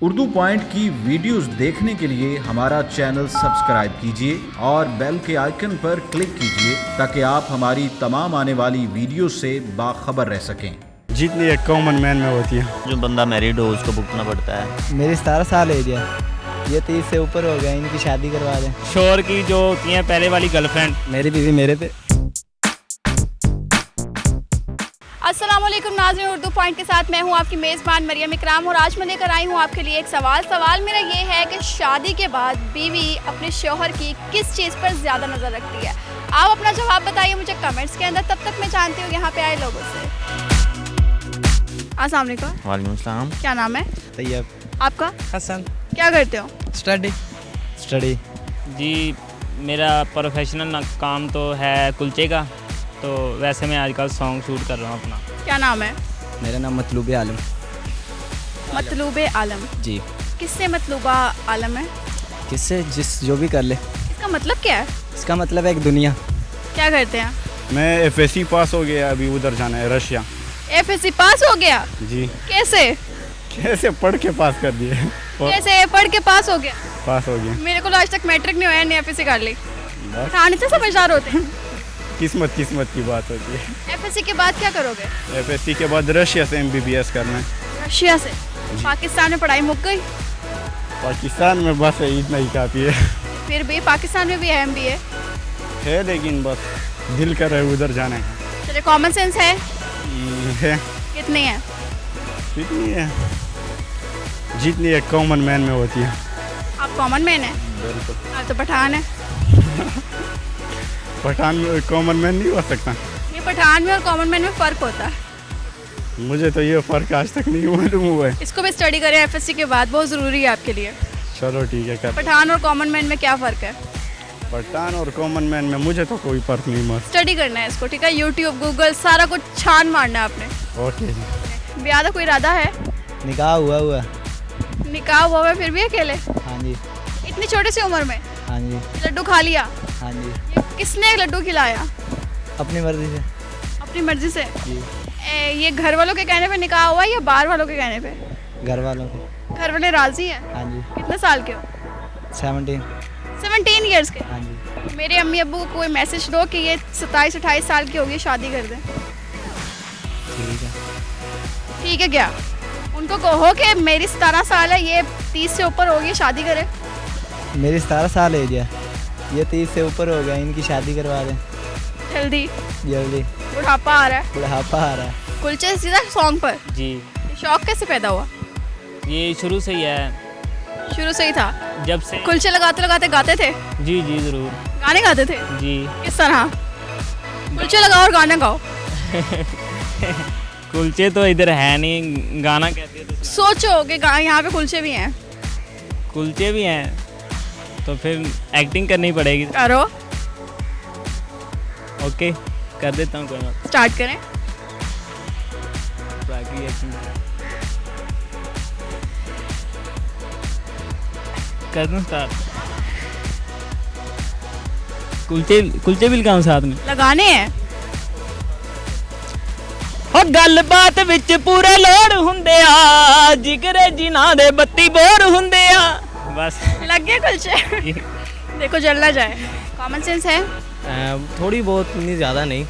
Urdu point की videos देखने के लिए हमारा चैनल सब्सक्राइब कीजिए और बेल के आइकन पर क्लिक कीजिए ताकि आप हमारी तमाम आने वाली वीडियो से बाखबर रह सकें। जितनी एक कॉमन मैन में होती है। जो बंदा मैरिड हो उसको भुगतना पड़ता है। मेरी 17 साल एज है, ये 30 से ऊपर हो गया, इनकी शादी करवा दें। शोर की जो होती हैं पहले वाली गर्लफ्रेंड। मेरी बीवी मेरे पे। अस्सलाम वालेकुम नाज़रीन, उर्दू पॉइंट के साथ मैं हूं आपकी मेज़बान मरियम इकराम और आज मैं लेकर आई हूं आपके लिए एक सवाल मेरा ये है कि शादी के बाद बीवी अपने शौहर की किस चीज़ पर ज़्यादा नज़र रखती है। आप अपना जवाब बताइए मुझे कमेंट्स के अंदर। तब तक मैं जानती हूँ यहाँ पे आए लोगों से। अस्सलाम वालेकुम। वालेकुम अस्सलाम। क्या नाम है? तैयब। आपका? हसन। क्या करते हो? स्टडी। जी मेरा प्रोफेशनल काम तो है कुलचे का, तो वैसे मैं आजकल सॉन्ग शूट कर रहा हूँ अपना। क्या नाम है? मेरा नाम मतलूब आलम। मतलूब आलम जी। किससे मतलूबा आलम है? किससे जो भी कर ले। इसका मतलब क्या है? इसका मतलब है एक दुनिया। क्या करते हैं? मैं FSC पास हो गया, अभी उधर जाना है रशिया। FSC पास हो गया? जी। कैसे पढ़ के पास कर दिए। कैसे पढ़ के पास हो गया? पास हो गया। मेरे को आज तक मैट्रिक नहीं हुआ, नहीं FSC कर ली। थाने से समझदार होते हैं। किस्मत की बात होती है। FSC के बाद क्या करोगे? FSC के बाद रशिया से MBBS करना है। रशिया से? पाकिस्तान में पढ़ाई मुक गई? पाकिस्तान में बस इतना ही काफ़ी है। फिर भी पाकिस्तान में भी है MBA है, लेकिन बस दिल कर रहा है उधर जाने का। चलिए, कॉमन सेंस है? है। कितनी है? इतनी है जितनी एक कॉमन मैन में होती है। आप कॉमन मैन है? बिल्कुल। आप तो पठान है। पठान में कॉमन मैन नहीं हो सकता। ये पठान में और कॉमन मैन में फ़र्क होता है। मुझे तो ये फ़र्क आज तक नहीं मालूम हुआ है। इसको भी स्टडी करें FSC के बाद, बहुत ज़रूरी है आपके लिए। चलो ठीक है, कर। पठान और कॉमन मैन में क्या फ़र्क है? पठान और कॉमन मैन में मुझे तो कोई फ़र्क नहीं मालूम। स्टडी करना है इसको, ठीक है? YouTube, गूगल सारा कुछ छान मारना है आपने। ओके जी। ब्याह का कोई इरादा है? निकाह हुआ। निकाह हुआ है फिर भी अकेले? हाँ जी। इतनी छोटी सी उम्र में हाँ जी। लड्डू खा लिया? हाँ जी। ये किसने लड्डू खिलाया? अपनी मर्जी से। अपनी मर्जी से? जी। ये घर वालों के कहने पे निकाह हुआ या बाहर वालों के कहने पे? घर वालों के। घर वाले राजी हैं? हाँ जी। कितने साल के हो? 17 ईयर्स के? हाँ जी। मेरे अम्मी अब्बू को कोई मैसेज दो कि ये 27-28 साल की होगी, शादी कर दें। ठीक है। ठीक है क्या? उनको कहो कि मेरी 17 साल है, ये 30 से ऊपर होगी, शादी करें। मेरी 17 साल एज है, ये 30 से ऊपर हो गया, इनकी शादी करवा दें जल्दी। बुढ़ापा आ रहा है। बुढ़ापा आ रहा है। कुलचे से सीधा सॉन्ग पर। जी ये शौक कैसे पैदा हुआ? ये शुरू से ही है, शुरू से ही था? जब से। कुलचे लगाते लगाते गाते थे? जी ज़रूर। गाने गाते थे? जी। किस तरह? कुलचे लगाओ और गाना गाओ। कुलचे तो इधर है नहीं, गाना कहते हैं तो। सोचो कि यहाँ पे कुलचे भी हैं। कुलचे भी हैं तो फिर एक्टिंग करनी पड़ेगी। करो। ओके, कर देता हूँ, कोई बात। स्टार्ट करें। बाकी एक्टिंग कर दूँ स्टार्ट। कुलचे भी लगाऊं साथ में? लगाने हैं। हो गलबात विच पूरे लोड़ हुंदे आ, जिगरे जिन्हां दे 32 बोर हुंदे आ। बस लग गए कुलचे। देखो जलना जाए। कॉमन सेंस है? थोड़ी बहुत, नहीं ज़्यादा नहीं।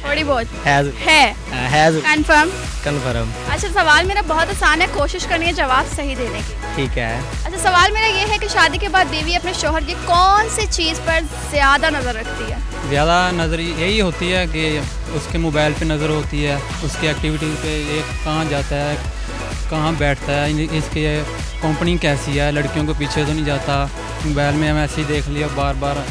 थोड़ी बहुत हैज़। है? कंफर्म? कन्फर्म। अच्छा, सवाल मेरा बहुत आसान है, कोशिश करनी है जवाब सही देने की। ठीक है। अच्छा, सवाल मेरा ये है कि शादी के बाद बीवी अपने शौहर की कौन सी चीज़ पर ज़्यादा नज़र रखती है? ज़्यादा नज़र यही होती है कि उसके मोबाइल पे नज़र होती है, उसकी एक्टिविटीज़ पे, ये कहाँ जाता है, कहाँ बैठता है, इसकी कंपनी कैसी है, लड़कियों के पीछे तो नहीं जाता, मोबाइल में हम ऐसे ही देख लिया, बार बार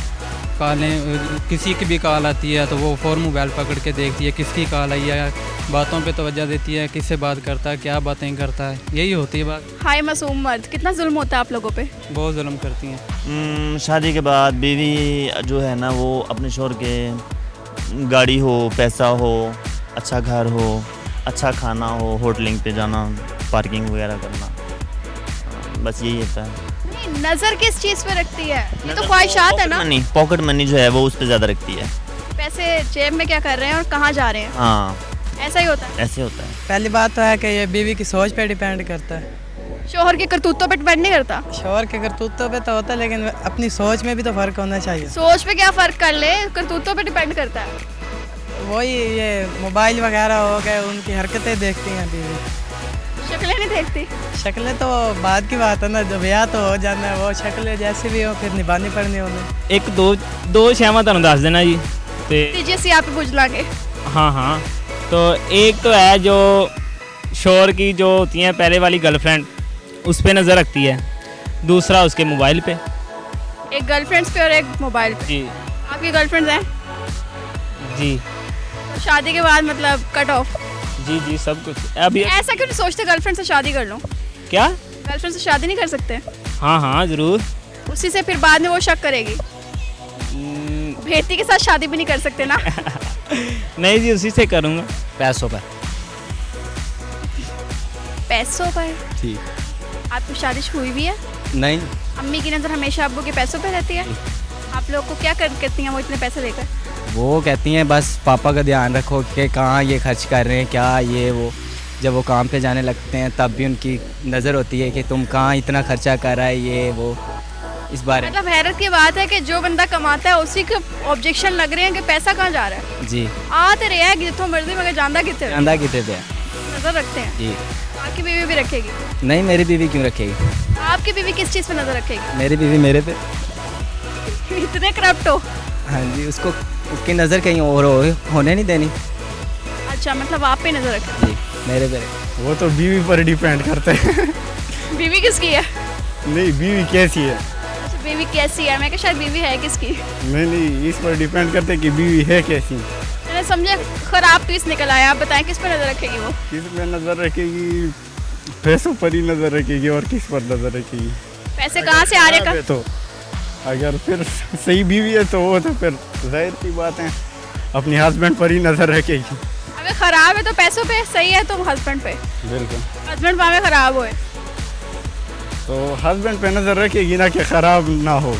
कॉलें, किसी की भी कॉल आती है तो वो फ़ौरन मोबाइल पकड़ के देखती है किसकी कॉल आई है, बातों पे तवज्जो देती है, किससे बात करता है, क्या बातें करता है, यही होती है बात। हाय मासूम मर्द, कितना जुल्म होता है आप लोगों पे? बहुत जुल्म करती हैं। शादी के बाद बीवी जो है ना, वो अपने शौहर के गाड़ी हो, पैसा हो, अच्छा घर हो, अच्छा खाना हो, होटलिंग पे जाना, पार्किंग वगैरह करना, बस यही होता है। नज़र किस चीज़ पे रखती है? ये तो ख्वाहिशात है ना। पॉकेट मनी जो है वो उस पर ज़्यादा रखती है। पैसे जेब में क्या कर रहे हैं और कहाँ जा रहे हैं? हाँ, ऐसा ही होता है। ऐसे होता है। पहली बात तो है कि ये बीवी की सोच पे डिपेंड करता है। शोहर के करतूतों पे डिपेंड नहीं करता? शोहर के करतूतों पे तो होता है, लेकिन अपनी सोच में भी तो फ़र्क होना चाहिए। सोच पे क्या फ़र्क कर ले, करतूतों पे डिपेंड करता है। वही ये मोबाइल वगैरह हो गए, उनकी हरकतें देखती हैं बीवी। शक्लें नहीं देखती? शक्लें तो बाद की बात है ना, जब ब्याह तो हो जाना है, वो शक्लें जैसी भी हो फिर निभानी पड़नी उन्हें। एक दो ਸ਼ੈਵਾਂ ਤੁਹਾਨੂੰ ਦੱਸ ਦੇਣਾ ਜੀ ਤੇ दीजिए सी आप पूछ लांगे। हाँ हाँ, तो एक तो है जो शोहर की जो होती हैं पहले वाली गर्लफ्रेंड, उस पर नज़र रखती है। दूसरा उसके मोबाइल पे। एक गर्लफ्रेंड्स पे और एक मोबाइल पे। जी आपकी गर्लफ्रेंड्स हैं? जी तो शादी के बाद मतलब कट ऑफ? जी जी सब कुछ अभी। ऐसा क्यों नहीं सोचते गर्लफ्रेंड से शादी कर लो? क्या? गर्लफ्रेंड से शादी नहीं कर सकते? हाँ हाँ ज़रूर। उसी से फिर बाद में वो शक करेगी। भेती के साथ शादी भी नहीं कर सकते ना? नहीं जी, उसी से करूँगा। पैसों पर। पैसों पर? ठीक। आपकी शादी हुई भी है? नहीं। अम्मी की नज़र हमेशा अब्बू के पैसों पे रहती है? आप लोग को क्या करती हैं वो इतने पैसे लेकर? वो कहती हैं बस पापा का ध्यान रखो कि कहाँ ये खर्च कर रहे हैं, क्या ये वो। जब वो काम पे जाने लगते हैं तब भी उनकी नज़र होती है कि तुम कहाँ इतना खर्चा कर रहा है, ये वो। इस बारे में मतलब हैरत की बात है कि जो बंदा कमाता है उसी के ऑब्जेक्शन लग रहे हैं कि पैसा कहाँ जा रहा है। जी आते रहे हैं जितों मर्जी मगर जानदा कितने अंदा कितने पे नज़र रखते हैं। जी। आपकी बीवी भी रखेगी? नहीं, मेरी बीवी क्यों रखेगी? आपकी बीवी किस चीज़ पे नज़र रखेगी? मेरी बीवी मेरे पे। इतने करप्ट हो? हाँ जी, उसको उसकी नज़र कहीं और होने नहीं देनी। अच्छा, मतलब आप पे नज़र रखेगी? जी, मेरे पे। वो तो बीवी पर डिपेंड करता है। बीवी किसकी है? नहीं, बीवी कैसी है? अच्छा, बीवी कैसी है? मैं क्या शायद बीवी है किसकी? नहीं, इस पर डिपेंड करता है कि बीवी है कैसी। मैंने समझे खराब पीस निकल आया। आप बताएं किस पे नज़र रखेगी वो? किस पे नज़र रखेगी? पैसों पर ही नज़र रखेगी और किस पर नज़र रखेगी? पैसे कहाँ से आ रहे का? तो अगर फिर सही बीवी है तो वो तो फिर जाहिर सी बात है अपनी हस्बैंड पर ही नज़र रखेगी। अगर ख़राब है तो पैसों पे, सही है तो हस्बैंड पे। बिल्कुल। हस्बैंड पावे ख़राब होए तो हस्बैंड पे नज़र रखेगी ना कि ख़राब ना हो।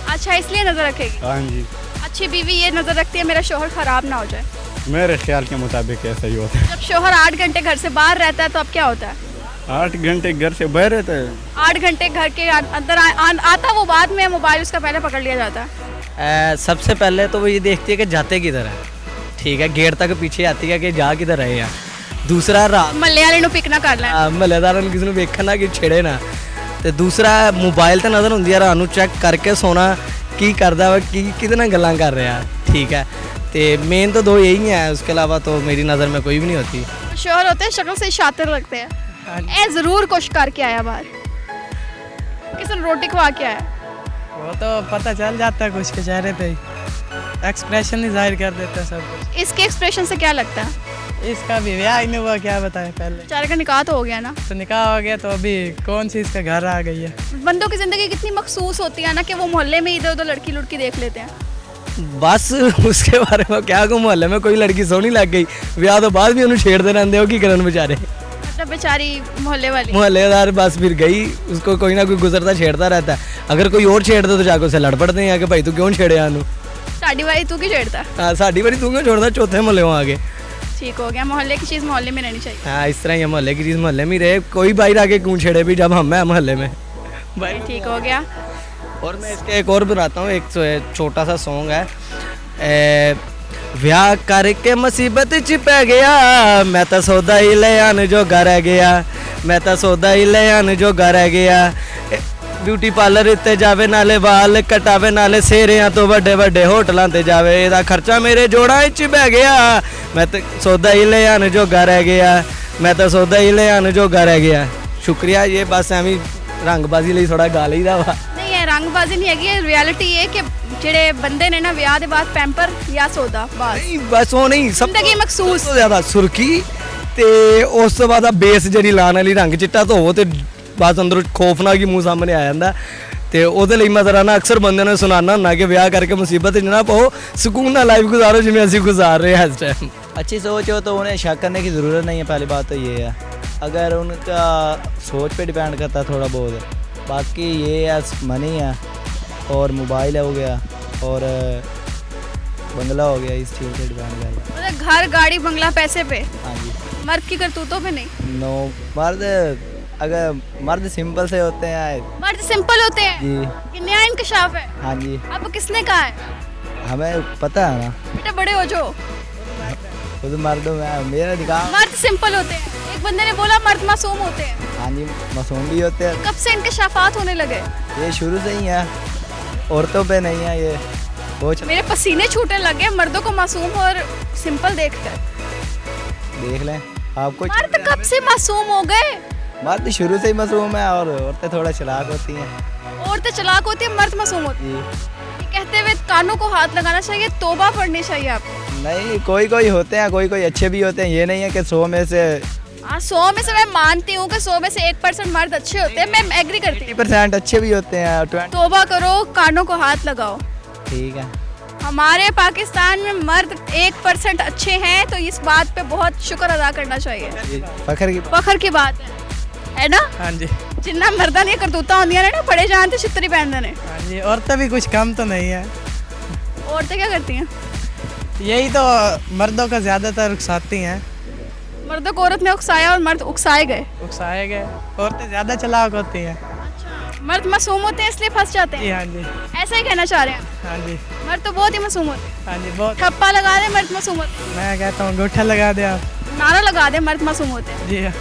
अच्छा, इसलिए नज़र रखेगी। हाँ जी, अच्छी बीवी ये नज़र रखती है मेरा शोहर ख़राब ना हो जाए। मेरे ख्याल के मुताबिक ऐसा ही होता है। जब शोहर 8 घंटे घर से बाहर रहता है तो अब क्या होता है? 8 घंटे घर से बाहर रहता है। 8 घंटे घर के अंदर आता वो बाद में, मोबाइल उसका पहले पकड़ लिया जाता है। सबसे पहले तो वो ये देखती है कि जाते किधर है, ठीक है, गेट तक पीछे आती है कि जा किधर रहे हैं। दूसरा रात मल्ले वाले ਨੂੰ पिक ना कर लें। ਮਹੱਲੇਦਾਰਾਂ ਨੂੰ ਕਿਸੇ ਨੂੰ ਵੇਖਣ ਨਾ ਕਿ ਛੇੜੇ ਨਾ। ਤੇ ਦੂਸਰਾ ਮੋਬਾਈਲ ਤੇ ਨਜ਼ਰ ਹੁੰਦੀ ਹੈ, ਰਾਤ ਨੂੰ ਚੈੱਕ ਕਰਕੇ ਸੋਣਾ ਕੀ ਕਰਦਾ ਵਾ, ਕੀ ਕਿਹਦੇ ਨਾਲ ਗੱਲਾਂ ਕਰ ਰਿਹਾ, ठीक है। तो मेन तो 2 यही है, उसके अलावा तो मेरी नज़र में कोई भी नहीं होती। शोहर होते हैं शक्ल से शातिर लगते हैं। ए ज़रूर कुछ करके आया बाहर, किसी ने रोटी खवा के आया। वो तो पता चल जाता है कुछ के चेहरे पे ही, एक्सप्रेशन ही जाहिर कर देता है सब कुछ। इसके एक्सप्रेशन से क्या लगता है? इसका भी ब्याह ही नहीं हुआ, क्या बताएं। पहले बेचारे का निकाह तो हो गया ना? तो निकाह हो गया तो अभी कौन सी इसका घर आ गई है। बंदों की ज़िंदगी कितनी मखसूस होती है ना कि वो मोहल्ले में इधर उधर लड़की लुड़की देख लेते हैं। बस उसके बारे में क्या कहूँ, मोहल्ले में कोई लड़की सोहनी लग गई, ब्याह तो बाद भी उन्हें छेड़ते रहते हो, की करन बेचारे। मतलब बेचारी मोहल्ले वाली मोहल्लेदार बस फिर गई, उसको कोई ना कोई गुजरता छेड़ता रहता है। अगर कोई और छेड़ दे तो जाकर उसे लड़ पड़ते हैं कि भाई तू क्यों छेड़े आनू, साड़ी वाली तू की छेड़ता। हाँ साड़ी बारी तू क्यों छोड़ता, चौथे मोहल्ले वहाँ आगे। ठीक हो गया, मोहल्ले की चीज़ मोहल्ले में रहनी चाहिए। हाँ इस तरह ही मोहल्ले की चीज़ मोहल्ले में रहे, कोई बाहर आके क्यों छेड़े भी जब हम हैं मोहल्ले में भाई। ठीक हो गया। और मैं इसके एक और बनाता हूँ, एक छोटा सा सॉन्ग है। ਵਿਆਹ ਕਰਕੇ ਮੁਸੀਬਤ ਚ ਪੈ ਗਿਆ, ਮੈਂ ਤਾਂ ਸੌਦਾ ਹੀ ਲੈ ਆਣ ਜੋਗਾ ਰਹਿ ਗਿਆ, ਮੈਂ ਤਾਂ ਸੌਦਾ ਹੀ ਲੈ ਆਣ ਜੋਗਾ ਰਹਿ ਗਿਆ। ਬਿਊਟੀ ਪਾਰਲਰ ਉੱਤੇ ਜਾਵੇ ਨਾਲੇ ਵਾਲ ਕਟਾਵੇ ਨਾਲੇ ਸੇਰਿਆਂ ਤੋਂ ਵੱਡੇ ਵੱਡੇ ਹੋਟਲਾਂ ਤੇ ਜਾਵੇ, ਇਹਦਾ ਖਰਚਾ ਮੇਰੇ ਜੋੜਾਂ 'ਚ ਬਹਿ ਗਿਆ, ਮੈਂ ਤਾਂ ਸੌਦਾ ਹੀ ਲੈ ਆਣ ਜੋਗਾ ਰਹਿ ਗਿਆ, ਮੈਂ ਤਾਂ ਸੌਦਾ ਹੀ ਲੈ ਆਣ ਜੋਗਾ ਰਹਿ ਗਿਆ। शुक्रिया। ये बस ਐਵੇਂ ਰੰਗਬਾਜ਼ੀ ਲਈ ਥੋੜਾ ਗਾ ਲਈਦਾ ਵਾ। नहीं है रंगबाजी नहीं है, रियलिटी है कि ਜਿਹੜੇ ਬੰਦੇ ਨੇ ਨਾ ਵਿਆਹ ਦੇ ਬਾਅਦ ਪੈਂਪਰ ਜਾਂ ਸੌਦਾ ਬਸ। ਨਹੀਂ ਬਸ ਉਹ ਨਹੀਂ, ਸਭ ਜ਼ਿੰਦਗੀ ਮਖਸੂਸ। ਸਭ ਤੋਂ ਜ਼ਿਆਦਾ ਸੁਰਖੀ ਤੇ ਉਸ ਤੋਂ ਬਾਅਦ ਆ ਬੇਸ ਜਿਹੜੀ ਲਾਣ ਵਾਲੀ, ਰੰਗ ਚਿੱਟਾ ਧੋਵੋ ਤੇ ਬਸ ਅੰਦਰੋਂ ਖੌਫਨਾਕ ਹੀ ਮੂੰਹ ਸਾਹਮਣੇ ਆ ਜਾਂਦਾ। ਤੇ ਉਹਦੇ ਲਈ ਮੈਂ ਜ਼ਰਾ ਨਾ ਅਕਸਰ ਬੰਦਿਆਂ ਨੂੰ ਸੁਣਾਉਣਾ ਹੁੰਦਾ ਕਿ ਵਿਆਹ ਕਰਕੇ ਮੁਸੀਬਤ 'ਚ ਨਾ ਪਾਓ, ਸਕੂਨ ਨਾਲ ਲਾਈਫ गुजारो ਜਿਵੇਂ ਅਸੀਂ गुजार रहे हैं इस टाइम। अच्छी सोच हो तो उन्हें शक करने की ज़रूरत नहीं है। पहली बात तो ये है, अगर उनका सोच पे डिपेंड करता है थोड़ा बहुत, बाकी ये है मनी है और मोबाइल हो गया और बंगला हो गया, इस चीज़ पे डिपेंड करता है। मतलब घर गाड़ी बंगला पैसे पे, हाँ जी। मर्द की करतूतों पे नहीं। नो, मर्द अगर मर्द सिंपल से होते हैं मर्द सिंपल होते हैं, जी। ये नया इंकशाफ है। हाँ जी, आपको किसने कहा है? हमें पता है ना, बेटा बड़े हो जो। खुद मर्दों में मेरा निकाह। मर्द सिंपल होते हैं, एक बंदे ने बोला मर्द मासूम होते हैं। हाँ जी, मासूम भी होते हैं। कब से इंकशाफात होने लगे? ये शुरू से ही है, औरतों पे नहीं है ये। वो मेरे पसीने छूटने लगे मर्दों को मासूम और सिंपल देखकर। देख लें आपको। मर्द कब से मासूम हो गए? मर्द शुरू से ही मासूम है और औरतें थोड़ा चालाक होती हैं। औरतें चालाक होती है, मर्द मासूम होते जी। हैं। ये कहते हुए कानों को हाथ लगाना चाहिए, तौबा पढ़नी चाहिए आपको। नहीं, कोई कोई होते हैं, कोई कोई अच्छे भी होते हैं। ये नहीं है कि 100 में से 100 में से मैं मानती हूँ कि 100 में से 1% मर्द अच्छे होते हैं, मैं एग्री करती हूँ। 80% अच्छे भी होते हैं। 20 तौबा करो, कानों को हाथ लगाओ। ठीक है। हमारे पाकिस्तान में मर्द 1% अच्छे हैं, तो इस बात पे बहुत शुक्र अदा करना चाहिए। फखर की बात है ना? हाँ जी, जिन्ना मर्दा ने करतूता होंदियां ने ना, बड़े जान ते छितरी पहनते ने। हाँ जी। औरतें भी कुछ कम तो नहीं है। औरतें क्या करती हैं? यही तो मर्दों का ज़्यादातर उकसाती हैं। मर्दों को औरत ने उकसाया और मर्द उकसाए गए। उकसाए गए। औरतें ज़्यादा चालाक होती हैं। मर्द मासूम होते हैं इसलिए फंस जाते जी हैं। हाँ जी, ऐसा ही कहना चाह रहे हैं? हाँ जी, मर्द तो बहुत ही मासूम होते हैं। हाँ जी। बहुत। ठप्पा लगा दे मर्द मासूम होते हैं। मैं कहता हूँ अंगूठा लगा दे आप। नारा लगा दे मर्द मासूम होते हैं। जी हाँ,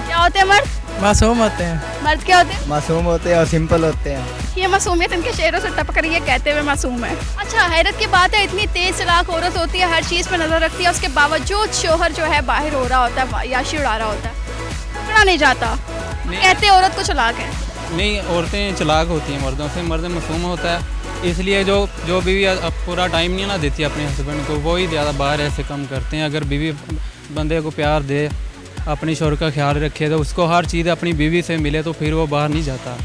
क्या होते हैं मर्द? मासूम होते हैं। मर्द क्या होते हैं? मासूम होते हैं और सिंपल होते हैं। ये मासूमियत इनके शेरों से टपक रही है, कहते हुए मासूम है। अच्छा, हैरत की बात है, इतनी तेज चालाक औरत होती है, हर चीज़ पे नजर रखती है, उसके बावजूद शोहर जो है बाहर हो रहा होता है, याशी उड़ा रहा होता है, पकड़ा नहीं जाता। कहते हैं औरत को चालाक है। नहीं, औरतें चालाक होती हैं मर्दों से, मर्द मासूम होता है। इसलिए जो बीवी अब पूरा टाइम नहीं ना देती अपने हस्बैंड को, वही ज़्यादा बाहर ऐसे कम करते हैं। अगर बीवी बंदे को प्यार दे, अपनी शोहर का ख्याल रखे, तो उसको हर चीज़ अपनी बीवी से मिले, तो फिर वो बाहर नहीं जाता।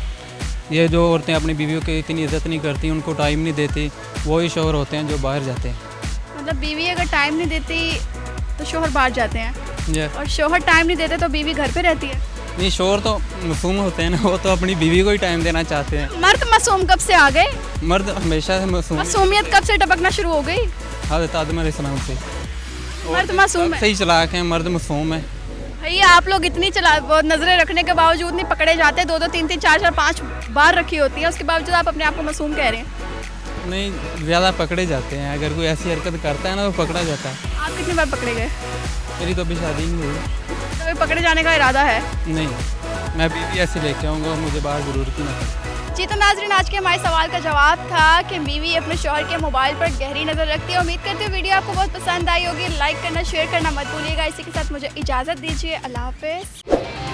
ये जो औरतें अपनी बीवियों की इतनी इज्जत नहीं करती, उनको टाइम नहीं देती, वही शोहर होते हैं जो बाहर जाते हैं। मतलब बीवी अगर टाइम नहीं देती तो शोहर बाहर जाते हैं, ये और शोहर टाइम नहीं देते तो बीवी घर पे रहती है। नहीं, शोहर तो मासूम होते हैं ना, वो तो अपनी बीवी को ही टाइम देना चाहते हैं। मर्द मासूम कब से आ गए? मर्द हमेशा से मासूम। मासूमियत कब से टपकना शुरू हो गई? हज़रत आदम अलैहिस्सलाम से। मर्द मासूम है। सही चालाक हैं, मर्द मासूम है। भैया आप लोग इतनी नजरें रखने के बावजूद नहीं पकड़े जाते, 2-2, 3-3, 4-4, 5 बार रखी होती है, उसके बावजूद आप अपने आप को मासूम कह रहे हैं। नहीं, ज़्यादा पकड़े जाते हैं। अगर कोई ऐसी हरकत करता है ना, तो पकड़ा जाता है। आप कितनी बार पकड़े गए? मेरी तो अभी शादी नहीं हुई। तो पकड़े जाने का इरादा है? नहीं, मैं बीवी ऐसे लेके आऊँगा, मुझे बाहर ज़रूरत ही ना पड़े। जी, तो नाज़रीन, आज के हमारे सवाल का जवाब था कि बीवी अपने शौहर के मोबाइल पर गहरी नज़र रखती है। उम्मीद करती हूँ वीडियो आपको बहुत पसंद आई होगी। लाइक करना, शेयर करना मत भूलिएगा। इसी के साथ मुझे इजाज़त दीजिए। अल्लाह हाफ़िज़।